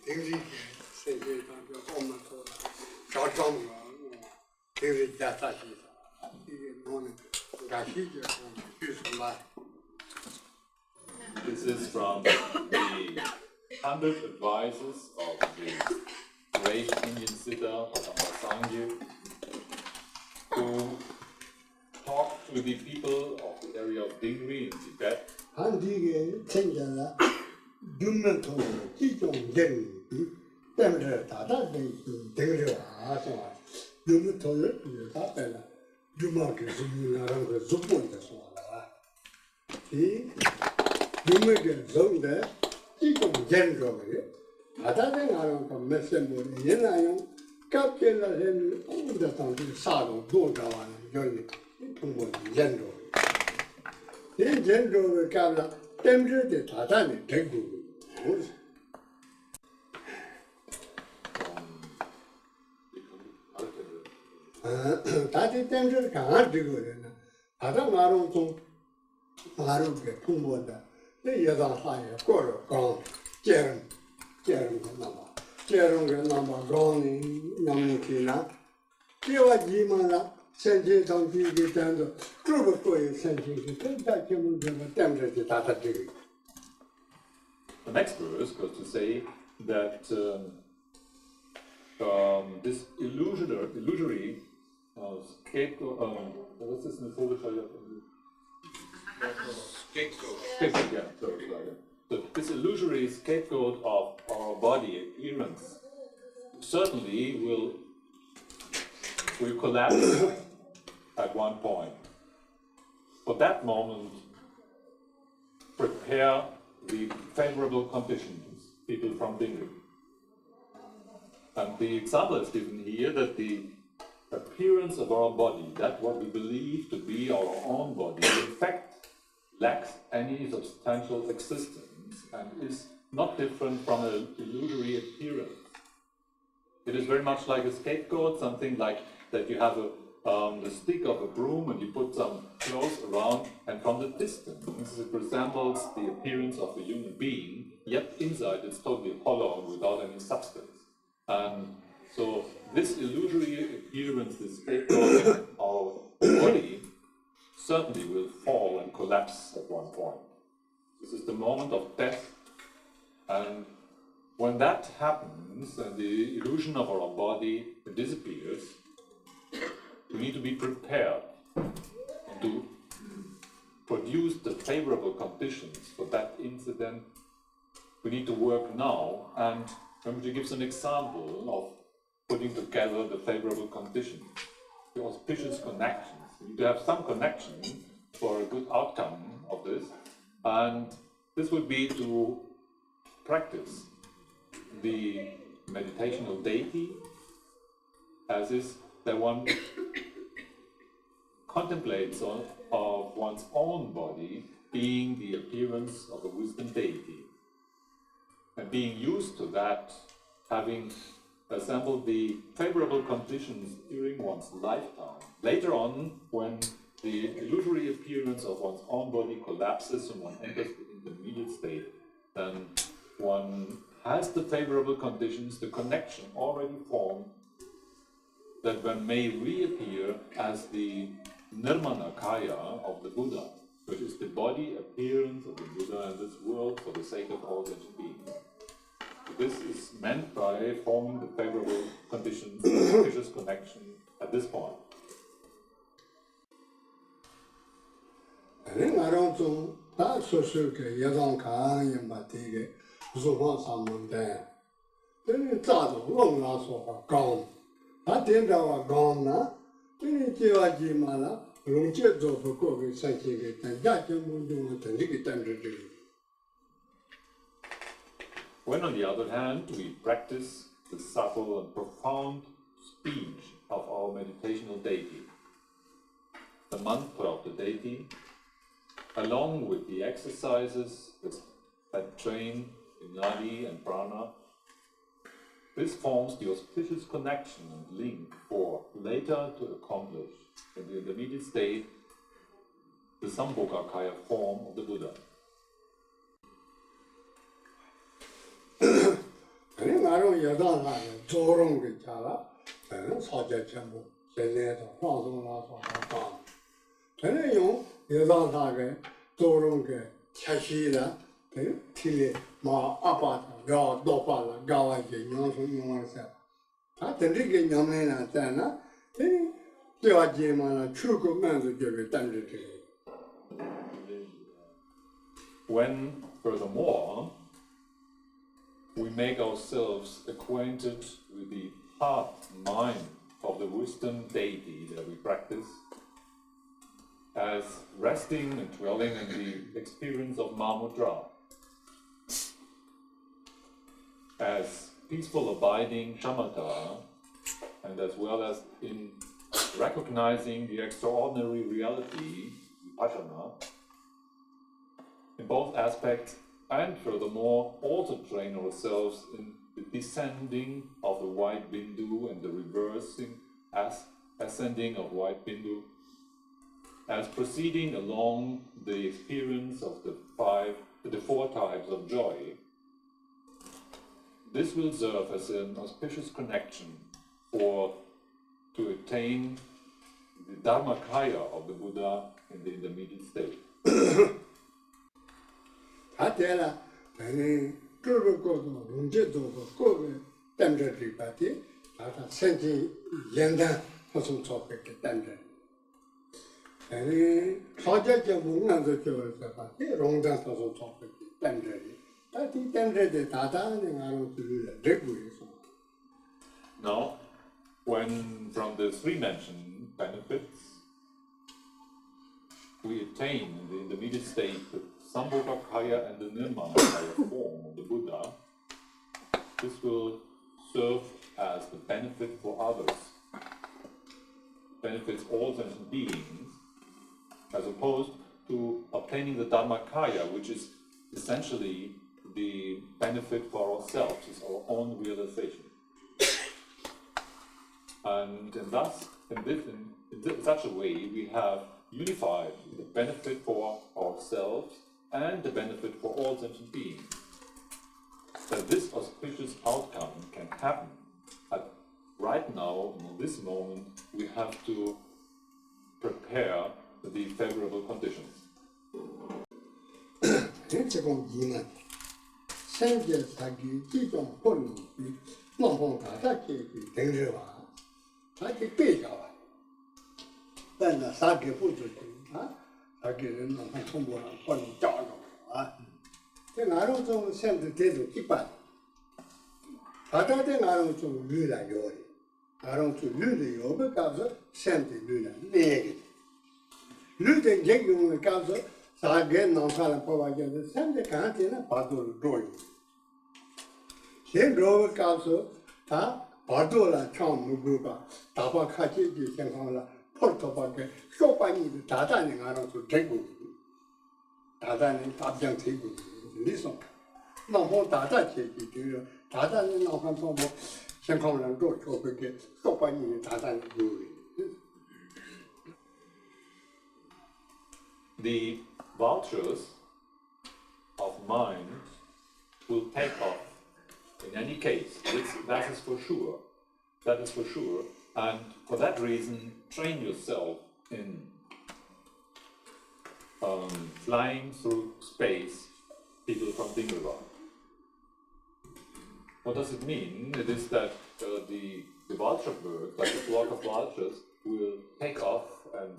Tingri say almost This is from the 100 advices of the great Indian siddha Sangye to talk to the people of the area of Tingri in Tibet. The next verse goes to say that this illusory scapegoat, what's this scapegoat, yeah, sorry. So this illusory scapegoat of our body appearance certainly will collapse at one point. For that moment, prepare the favorable conditions, people from Tingri. And the example is given here that the appearance of our body, that what we believe to be our own body, in fact lacks any substantial existence and is not different from an illusory appearance. It is very much like a scapegoat, something like that you have the stick of a broom and you put some clothes around, and from the distance it resembles the appearance of a human being, yet inside it's totally hollow and without any substance. And so this illusory appearance, this scapegoat of our body, certainly will fall and collapse at one point. This is the moment of death, and when that happens and the illusion of our body disappears, we need to be prepared to produce the favorable conditions for that incident. We need to work now, and I'm going to give an example of putting together the favorable conditions, the auspicious connections. We need to have some connection for a good outcome of this, and this would be to practice the meditational deity, as is that one contemplates of one's own body being the appearance of a wisdom deity, and being used to that, having assembled the favorable conditions during one's lifetime. Later on, when the illusory appearance of one's own body collapses and one enters the intermediate state, then one has the favorable conditions, the connection already formed, that one may reappear as the Nirmanakaya of the Buddha, which is the body appearance of the Buddha in this world for the sake of all sentient beings. This is meant by forming the favorable conditions, the auspicious connection at this point. When, on the other hand, we practice the subtle and profound speech of our meditational deity, the mantra of the deity, along with the exercises that train in nadi and prana, this forms the auspicious connection and link for later to accomplish in the intermediate state the Sambhogakaya form of the Buddha. 나로 여당하는 조롱 괜찮아. 사제 전부 제대로 방송나서 봐. 저는 용 여당하게 조롱 게 차시라. 틀에 마 아파트 가 도파라 가와게 용서 용서. 다 된게 냠내나 때나. 저아지만은 출국만도 저게 단지들. When, furthermore, we make ourselves acquainted with the heart, mind of the wisdom deity that we practice, as resting and dwelling in the experience of Mahamudra, as peaceful abiding shamatha, and as well as in recognizing the extraordinary reality, vipassana, in both aspects, and furthermore also train ourselves in the descending of the white bindu and the reversing as ascending of white bindu, as proceeding along the experience of the four types of joy. This will serve as an auspicious connection to attain the Dharmakaya of the Buddha in the intermediate state. 다때라 아니 그거도 문제도 그거 땜저리 바티 아다 생기 연단 무슨 소백게 땜저 아니 사제적 문난도 저어서 바티 롱단 무슨 소백게 땜저리 다티 땜저리 다다는 아로 들을 레고에서. Now, when from the three mentioned benefits we attain in the intermediate state the Sambhogakaya and the Nirmanakaya form of the Buddha, this will serve as the benefit for others, benefits all sentient beings, as opposed to obtaining the Dharmakaya, which is essentially the benefit for ourselves, is our own realization. And thus, in such a way, we have unified the benefit for ourselves and the benefit for all sentient beings. That this auspicious outcome can happen, right now, in this moment, we have to prepare the favorable conditions. 지금 이만 생계 사기 지종 본이 농봉 다다게 등려와 다게 빼자와但사기 부족이 사기는 농봉 통보랑 본이 짜고 그 나름 좀 생도 대도 기반 다다데 나름 좀 류라 요리 나름 좀 류의 요배 가서 생도 류라 내게 류의 개용을 가서 사게 농사를 뽑아줘서 생대 간테는 바도를 줘요. 생로를 가서 다 바도라 처음 누구가 다바 같이 생각하라 폴토밖에 쇼파니도 다다는 알아서 되고 다다는 답장 되고 리송 너무 다다 제기 되려 다다는 나한테 뭐 생각하는 거 저렇게 쇼파니 다다는 거 The vultures of mind will take off in any case. That is for sure. That is for sure. And for that reason, train yourself in flying through space, people from Tingri. What does it mean? It is that the vulture bird, like a flock of vultures, will take off and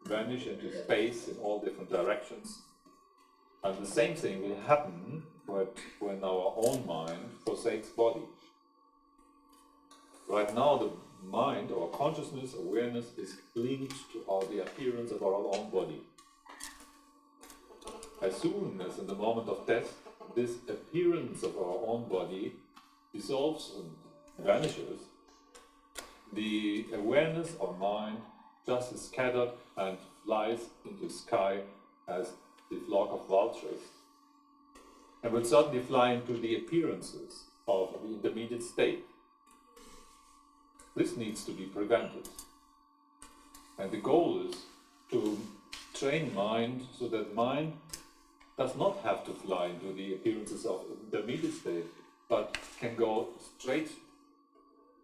vanish into space in all different directions. And the same thing will happen when our own mind forsakes body. Right now, the mind, or consciousness, awareness, is linked to the appearance of our own body. As soon as in the moment of death, this appearance of our own body dissolves and vanishes, the awareness of mind just is scattered and flies into the sky as the flock of vultures, and will certainly fly into the appearances of the intermediate state. This needs to be prevented, and the goal is to train mind so that mind does not have to fly into the appearances of the intermediate state, but can go straight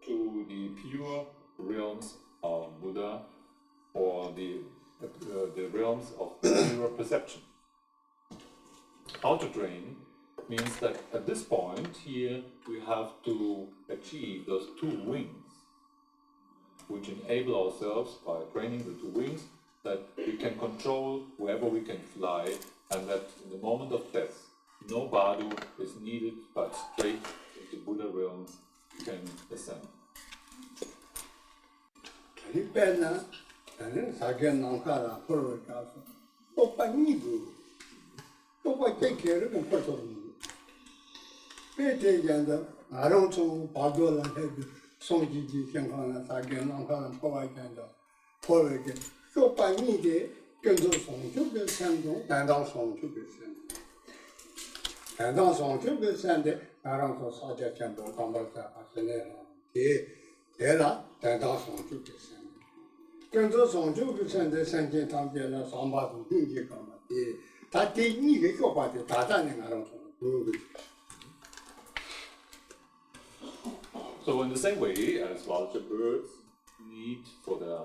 to the pure realms of Buddha or the realms of pure perception. How to train means that at this point here we have to achieve those two wings, which enable ourselves by training the two wings that we can control wherever we can fly, and that in the moment of death no bardu is needed, but straight into Buddha realms you can ascend. So in the same way as vulture birds need for their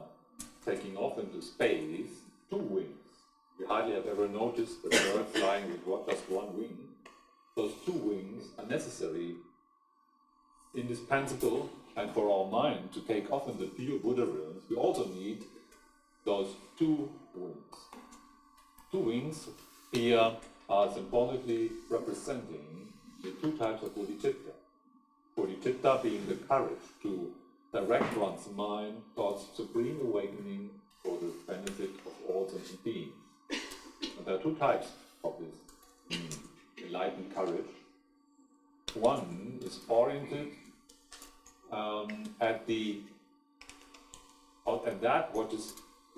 taking off into space two wings, we hardly have ever noticed a bird flying with just one wing. Those two wings are necessary, indispensable, and for our mind to take off in the pure Buddha realms, we also need those two wings. Two wings here are symbolically representing the two types of bodhicitta. Bodhicitta being the courage to direct one's mind towards supreme awakening for the benefit of all sentient beings. And there are two types of this enlightened courage. One is oriented at that what is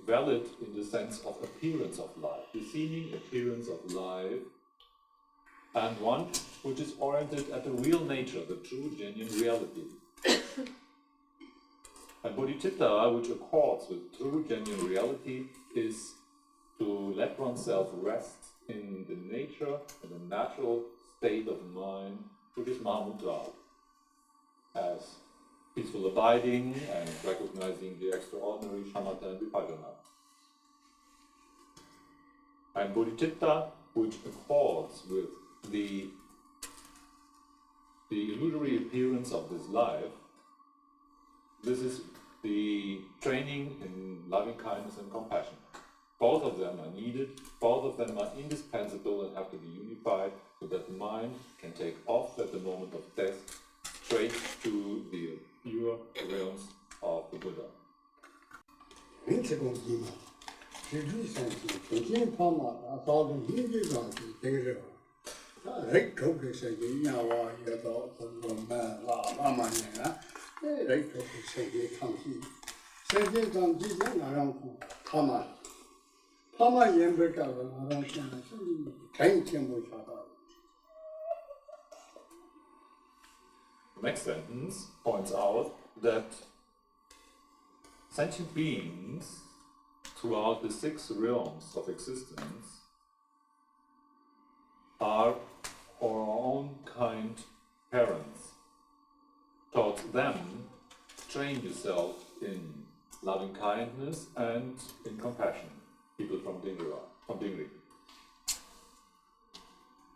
valid in the sense of appearance of life, the seeming appearance of life, and one which is oriented at the real nature, the true, genuine reality. And bodhicitta, which accords with true, genuine reality, is to let oneself rest in the nature and the natural state of mind, which is Mahamudra, as peaceful abiding and recognizing the extraordinary shamatha and vipassana. And bodhicitta, which accords with the illusory appearance of this life, this is the training in loving kindness and compassion. Both of them are needed, both of them are indispensable and have to be unified so that the mind can take off at the moment of death straight to the pure realms of the Buddha. The next sentence points out that sentient beings throughout the 6 realms of existence are our own kind parents. Towards them, train yourself in loving kindness and in compassion. People from Tingri.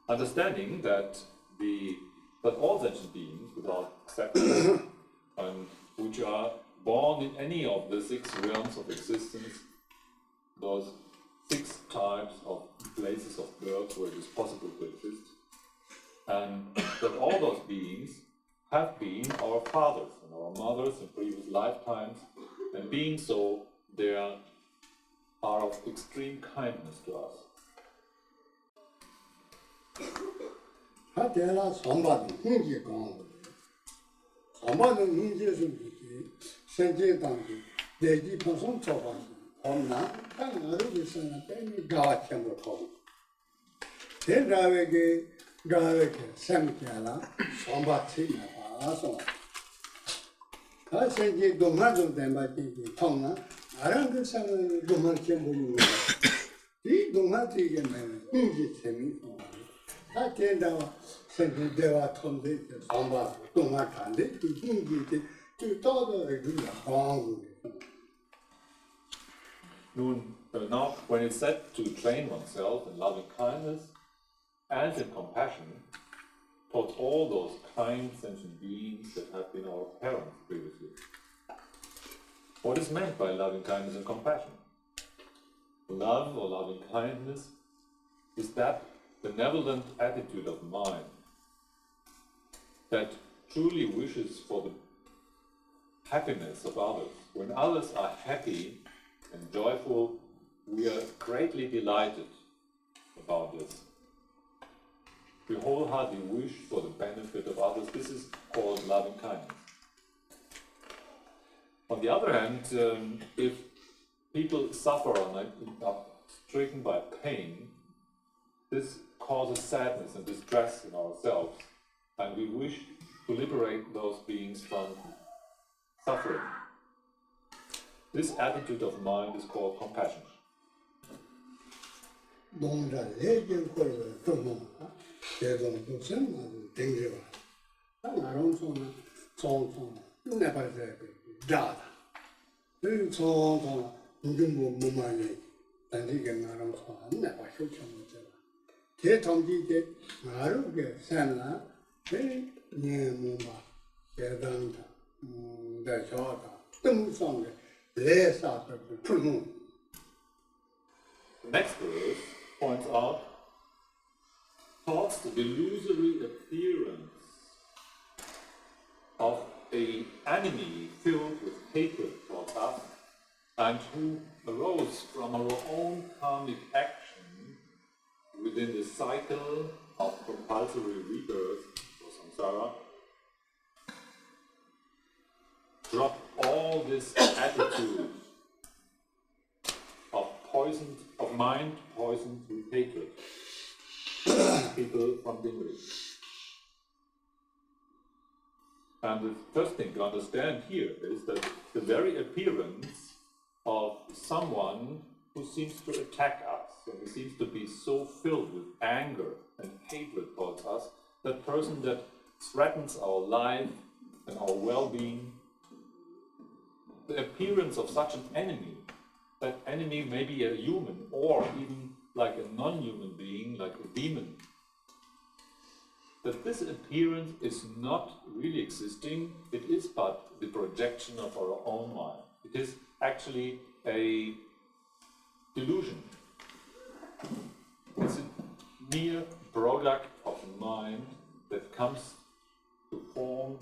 Understanding that all sentient beings, without exception, and which are born in any of the 6 realms of existence, those 6 types of places of birth where it is possible to exist, and that all those beings have been our fathers and our mothers in previous lifetimes, and being so, they are of extreme kindness to us. 이 동화지게는 인지 재미있어. 다 된다와 생기대와 톤데 엄마 동화 간데 이 인지데 그 떠도를 그냥 광고. Now, when it's said to train oneself in loving kindness and in compassion towards all those kind sentient beings that have been our parents previously, what is meant by loving kindness and compassion? Love or loving kindness is that benevolent attitude of mind that truly wishes for the happiness of others. When others are happy and joyful, we are greatly delighted about this. We wholeheartedly wish for the benefit of others. This is called loving kindness. On the other hand, if people suffer or are stricken by pain, this causes sadness and distress in ourselves, and we wish to liberate those beings from suffering. This attitude of mind is called compassion. The next verse points out towards the delusory appearance of an enemy filled with hatred towards us and who arose from our own karmic action within the cycle of compulsory rebirth or samsara. Drop all this attitude of mind poisoned with hatred. People from Tingri. And the first thing to understand here is that the very appearance of someone who seems to attack us, and who seems to be so filled with anger and hatred towards us, that person that threatens our life and our well-being, the appearance of such an enemy, that enemy may be a human or even like a non-human being, like a demon, that this appearance is not really existing, it is but the projection of our own mind. It is actually a delusion. It's a mere product of mind that comes to form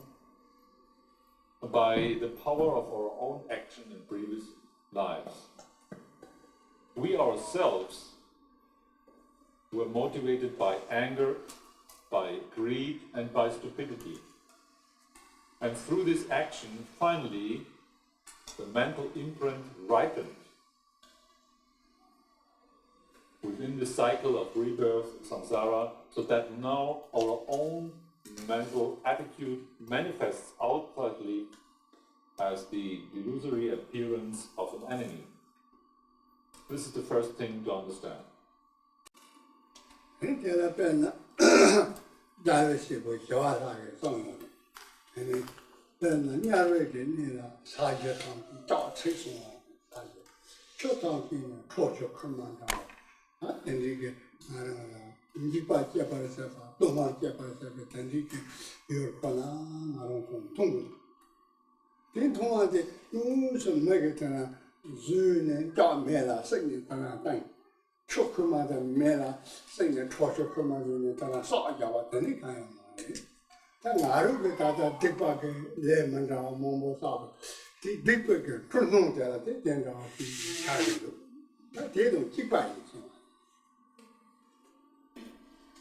by the power of our own action in previous lives. We ourselves were motivated by anger, by greed, and by stupidity. And through this action, finally, the mental imprint ripened within the cycle of rebirth, samsara, so that now our own mental attitude manifests outwardly as the illusory appearance of an enemy. This is the first thing to understand.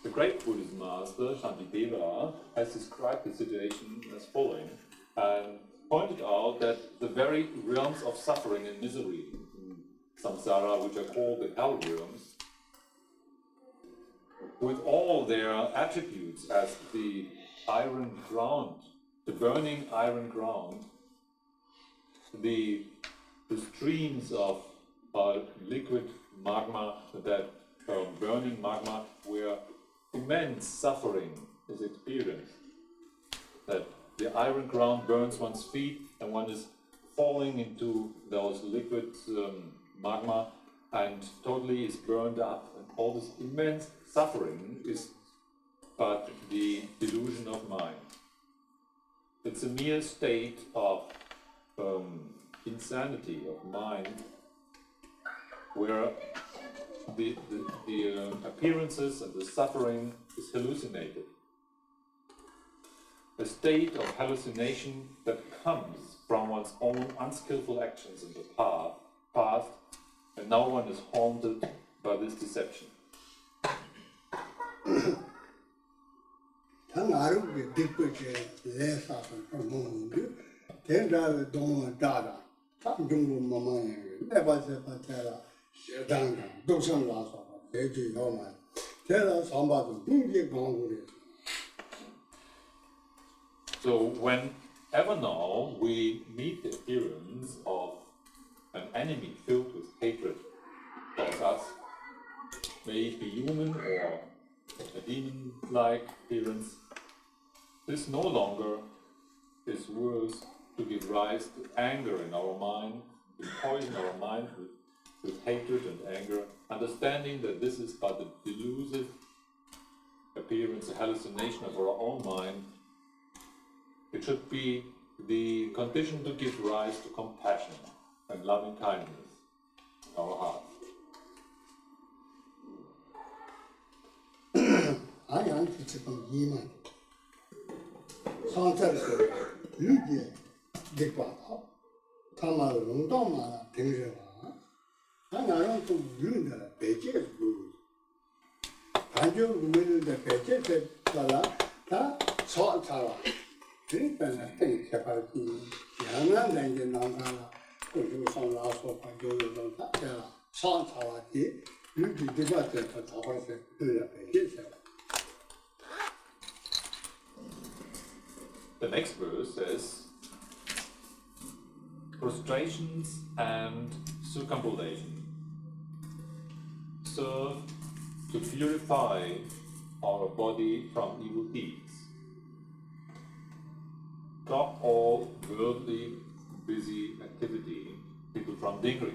The great Buddhist master, Shantideva, has described the situation as following and pointed out that the very realms of suffering and misery in samsara, which are called the hell realms, with all their attributes as the iron ground, the burning iron ground, the streams of liquid magma, that burning magma, where immense suffering is experienced. That the iron ground burns one's feet and one is falling into those liquid magma and totally is burned up. And all this immense suffering is but the delusion of mind. It's a mere state of insanity of mind where the appearances and the suffering is hallucinated. A state of hallucination that comes from one's own unskillful actions in the past, and now one is haunted by this deception. Tenga Rinpoche less often from home. Tenga don't dada. Some jungle mama never said Patella, Shedanga, Dosan Lasa, Eji Roman. Tell us somebody, Tingri Gonguri. So whenever now we meet the appearance of an enemy filled with hatred towards us, may it be human or a demon-like appearance, this no longer is worth to give rise to anger in our mind, to poison our mind with hatred and anger, understanding that this is but a delusive appearance, a hallucination of our own mind. It should be the condition to give rise to compassion and loving kindness in our hearts. I am to become human. Sansa, Lugia, Dipata, Tama, Lundama, Tingri. And I want to do the pages good. And you will the pages, that salt salad. Drink and I think about the Yana and the Nangala, who do some last of my jewels on that. Salt salad, you did not get a horse to the pages. The next verse says, Prostrations and Circumambulations serve to purify our body from evil deeds. Stop all worldly, busy activity, people from Tingri.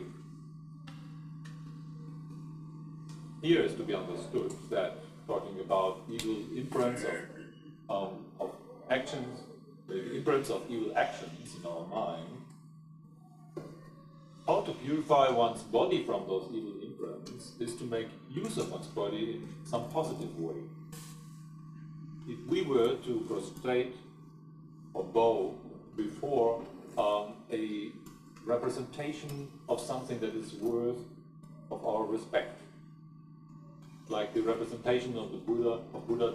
Here is to be understood that talking about evil imprints of actions, the imprints of evil actions in our mind, how to purify one's body from those evil imprints is to make use of one's body in some positive way. If we were to prostrate or bow before a representation of something that is worth of our respect, like the representation of the Buddha,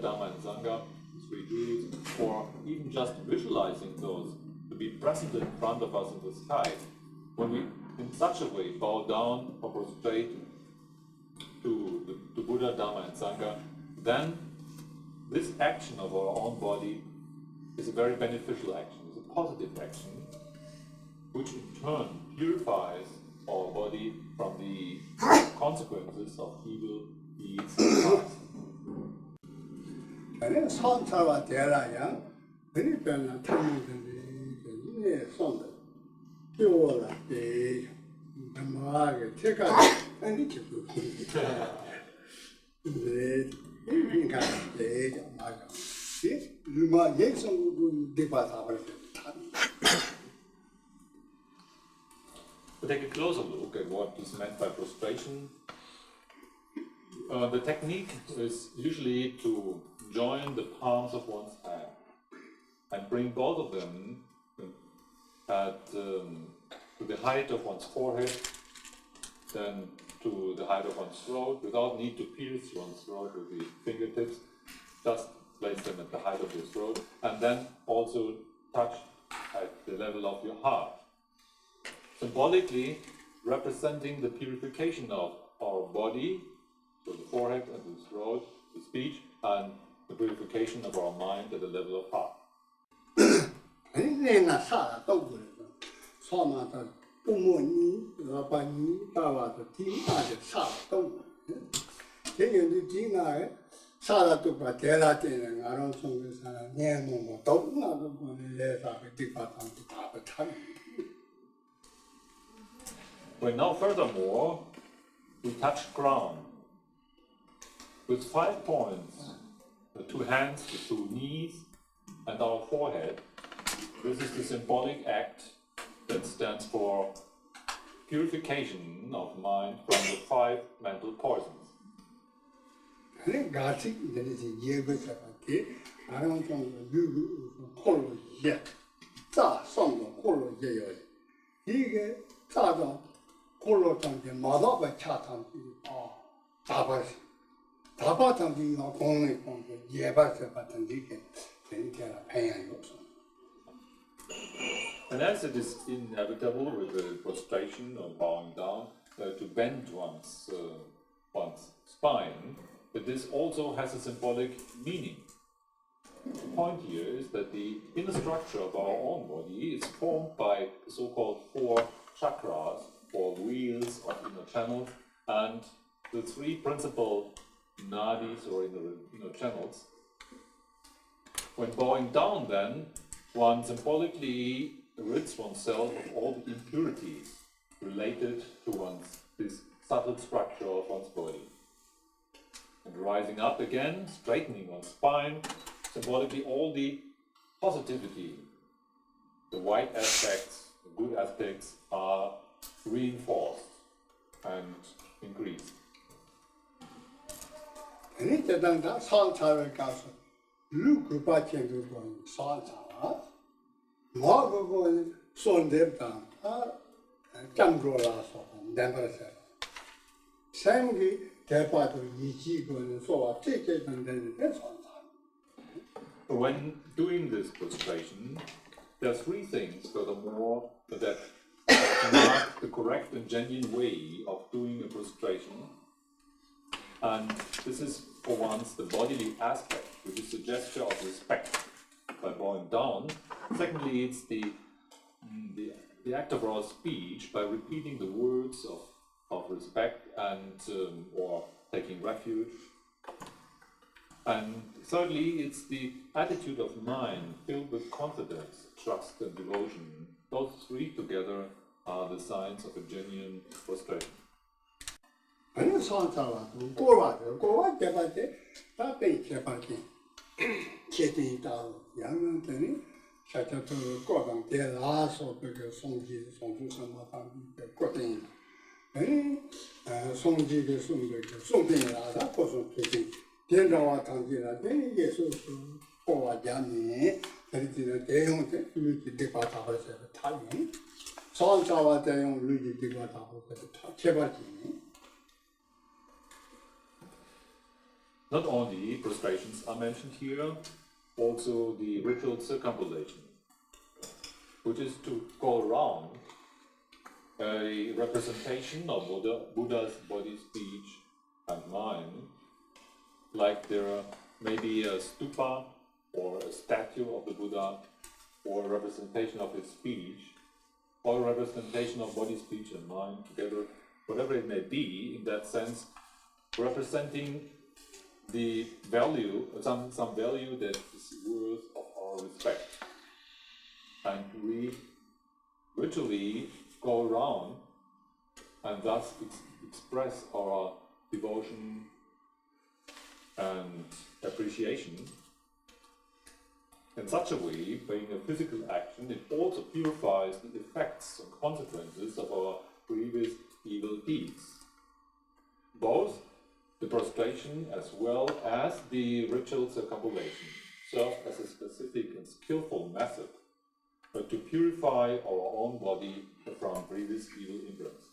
Dharma and Sangha, the three jewels, or even just visualizing those to be present in front of us in the sky, when we in such a way bow down or prostrate to Buddha, Dharma and Sangha, then this action of our own body is a very beneficial action, it's a positive action, which in turn purifies our body from the consequences of evil deeds in the past. And then Santa Terra, very bad, Santa. You are the Margaret, take out any chip. To take a closer look at what is meant by prostration, the technique is usually to join the palms of one's hand and bring both of them to the height of one's forehead, then to the height of one's throat, without need to pierce one's throat with the fingertips. Just place them at the height of your throat, and then also touch at the level of your heart, symbolically representing the purification of our body, so the forehead and the throat, the speech, and the purification of our mind at the level of heart. 不摸你，老把你打完的顶下的啥都，这样的顶下的啥了都把带了带了，俺们从个啥年么么都那个过来来啥个地方上就打不成。Well, now furthermore, we touch ground. With 5 points, the 2 hands, the 2 knees, and our forehead, this is the symbolic act that stands for purification of mind from the 5 mental poisons. And as it is inevitable with the prostration or bowing down to bend one's spine, that this also has a symbolic meaning. The point here is that the inner structure of our own body is formed by the so-called 4 chakras, or wheels of inner channels, and the 3 principal nadis or inner channels. When bowing down, then, one symbolically rids oneself of all the impurities related to this subtle structure of one's body. And rising up again, straightening one's spine, symbolically all the positivity, the white aspects, the good aspects are reinforced and increased. When doing this prostration, there are 3 things, furthermore, that mark the correct and genuine way of doing a prostration. And this is, for once, the bodily aspect, which is a gesture of respect by bowing down. Secondly, it's the act of our speech by repeating the words of respect and or taking refuge. And thirdly, it's the attitude of mind filled with confidence, trust, and devotion. Those 3 together are the signs of a genuine prostration. Not only prostrations are mentioned here, also the ritual circumambulation, which is to go around a representation of Buddha's body, speech, and mind, like there may be a stupa or a statue of the Buddha, or a representation of his speech, or a representation of body, speech, and mind together, whatever it may be, in that sense, representing the value, some value that is worth of our respect. And we ritually go around and thus express our devotion and appreciation in such a way, being a physical action, it also purifies the effects and consequences of our previous evil deeds. Both the prostration as well as the ritual circumambulation serve as a specific and skillful method to purify our own body from previous evil imprints.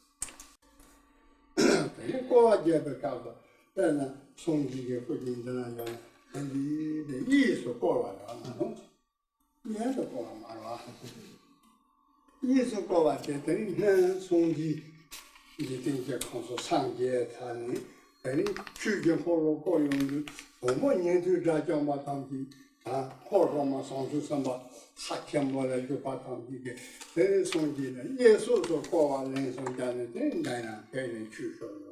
호르마 성수선바 사천벌의 교파통기게 대성기는 예수도 고와 랭성자는 된다나 개는 주소요.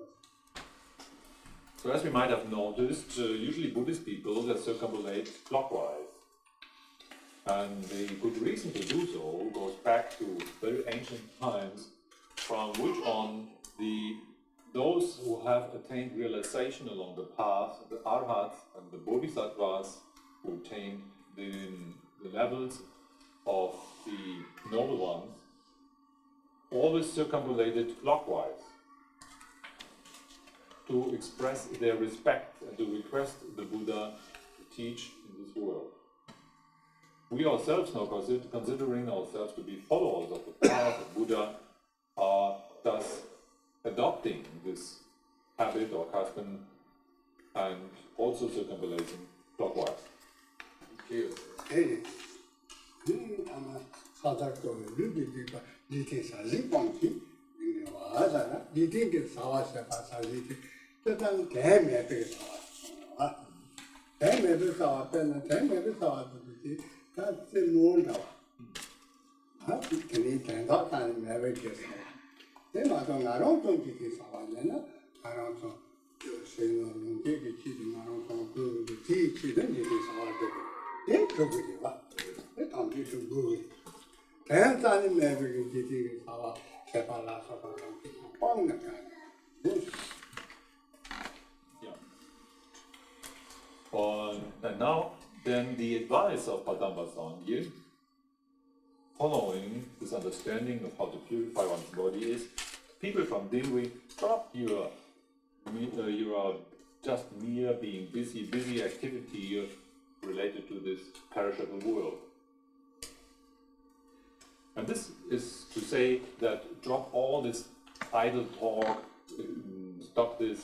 So as we might have noticed, usually Buddhist people they circumambulate clockwise. And the good reason to do so goes back to very ancient times, from which on those who have attained realization along the path, the arhats and the bodhisattvas, who attained the levels of the noble ones, always circumambulated clockwise to express their respect and to request the Buddha to teach in this world. We ourselves now, considering ourselves to be followers of the path of Buddha, are thus adopting this habit or custom and also circumambulating clockwise. Hey, 아마 사자도 루비디가 리테사 리방기 와자나 리딩게 사와서 바사리티 일단 대매베 사와 대매베 사와는 대매베 사와듯이 같이 모은다 아 그니 된다는 매베게 내가도 나로 좀 지기 사와는 나로서 요새는 되게 지금 나로서 그 지키는 얘기 사와도 네 그거지와 네 담비도 그거 대단히 매베게 지기 사와 개발라서 뻥는 거 And now, then the advice of Padamba Sangye, following this understanding of how to purify one's body, is people from Tingri, stop your just mere being busy activity related to this perishable world. And this is to say that drop all this idle talk, stop this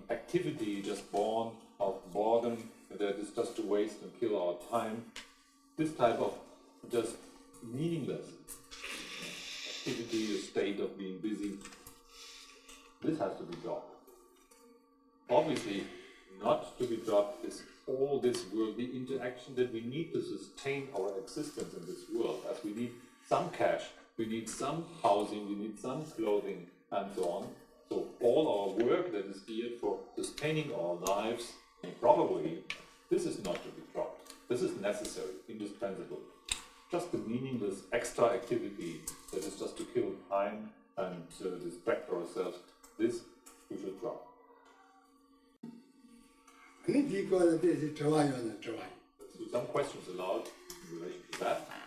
activity just born of boredom, that is just to waste and kill our time. This type of just meaningless activity, a state of being busy, this has to be dropped. Obviously, not to be dropped is all this worldly interaction that we need to sustain our existence in this world, as we need some cash, we need some housing, we need some clothing, and so on. So all our work that is geared for sustaining our lives in a proper way, this is not to be dropped. This is necessary, indispensable. Just the meaningless extra activity that is just to kill time and distract ourselves, this we should drop. 근데 이거는 이제 좋아요는 좋아요. So some questions allowed in relation to that.